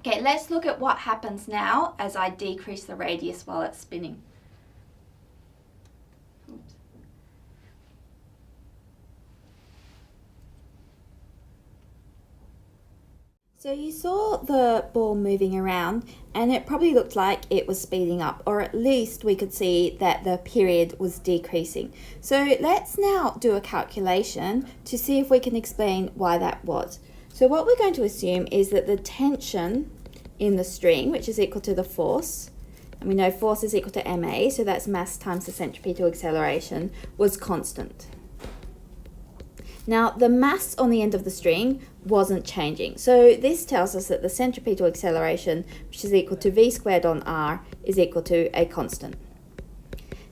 Okay, let's look at what happens now as I decrease the radius while it's spinning. Oops. So you saw the ball moving around and it probably looked like it was speeding up, or at least we could see that the period was decreasing. So let's now do a calculation to see if we can explain why that was. So what we're going to assume is that the tension in the string, which is equal to the force, and we know force is equal to ma, so that's mass times the centripetal acceleration, was constant. Now, the mass on the end of the string wasn't changing. So this tells us that the centripetal acceleration, which is equal to v squared on r, is equal to a constant.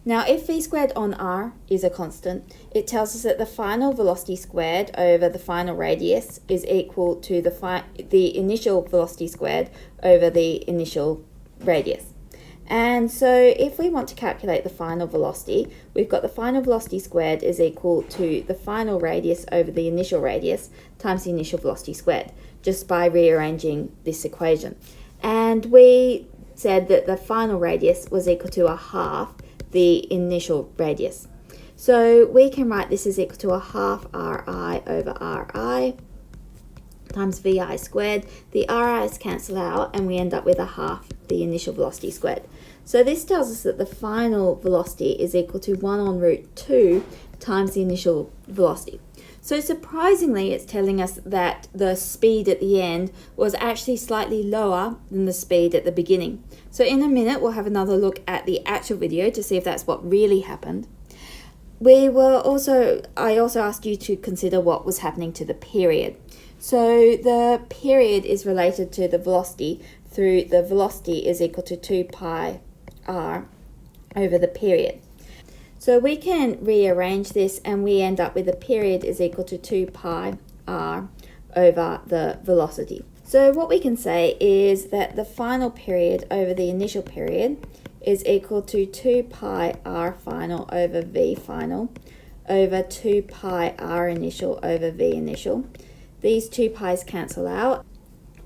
Now, if v squared on r is a constant, it tells us that the final velocity squared over the final radius is equal to the initial velocity squared over the initial radius. And so if we want to calculate the final velocity, we've got the final velocity squared is equal to the final radius over the initial radius times the initial velocity squared, just by rearranging this equation. And we said that the final radius was equal to a half the initial radius. So we can write this as equal to a half Ri over Ri times Vi squared. The Ri's cancel out and we end up with a half the initial velocity squared. So this tells us that the final velocity is equal to 1 on root 2 times the initial velocity. So surprisingly, it's telling us that the speed at the end was actually slightly lower than the speed at the beginning. So in a minute, we'll have another look at the actual video to see if that's what really happened. I also asked you to consider what was happening to the period. So the period is related to the velocity through the velocity is equal to 2 pi r over the period. So we can rearrange this and we end up with the period is equal to 2 pi r over the velocity. So what we can say is that the final period over the initial period is equal to 2 pi r final over v final over 2 pi r initial over v initial. These 2 pi's cancel out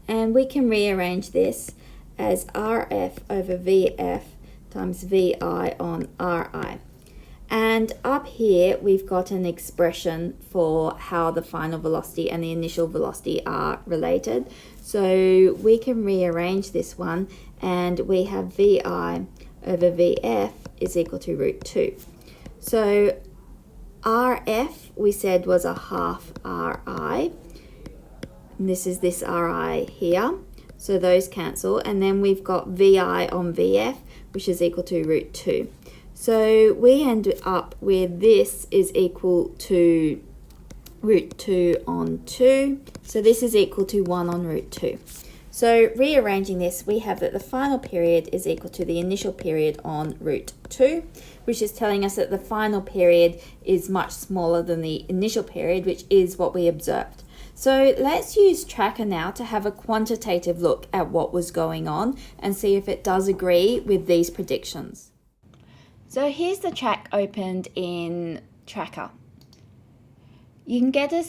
and we can rearrange this as rf over vf times vi on ri. And up here we've got an expression for how the final velocity and the initial velocity are related. So we can rearrange this one and we have vi over vf is equal to root 2. So rf we said was a half ri. And this is this ri here. So those cancel. And then we've got vi on vf, which is equal to root 2. So we end up with this is equal to root 2 on 2. So this is equal to 1 on root 2. So rearranging this, we have that the final period is equal to the initial period on root 2, which is telling us that the final period is much smaller than the initial period, which is what we observed. So let's use Tracker now to have a quantitative look at what was going on and see if it does agree with these predictions. So here's the track opened in Tracker. You can get an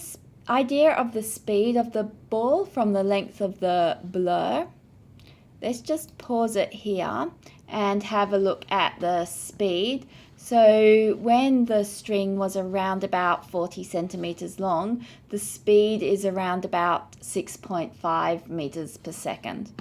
idea of the speed of the ball from the length of the blur. Let's just pause it here and have a look at the speed. So when the string was around about 40 centimeters long, the speed is around about 6.5 meters per second.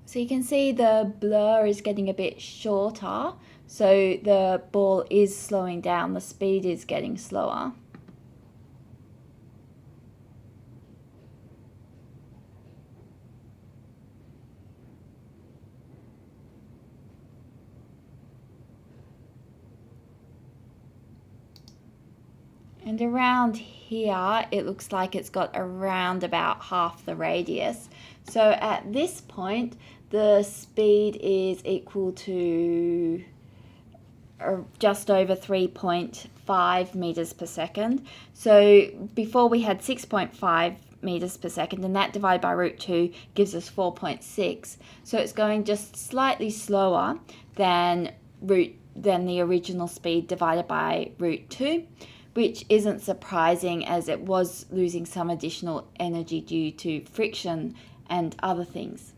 So you can see the blur is getting a bit shorter, so the ball is slowing down, the speed is getting slower. And around here, it looks like it's got around about half the radius. So at this point, the speed is equal to just over 3.5 meters per second. So before we had 6.5 meters per second, and that divided by root 2 gives us 4.6. So it's going just slightly slower than the original speed divided by root 2, which isn't surprising as it was losing some additional energy due to friction and other things.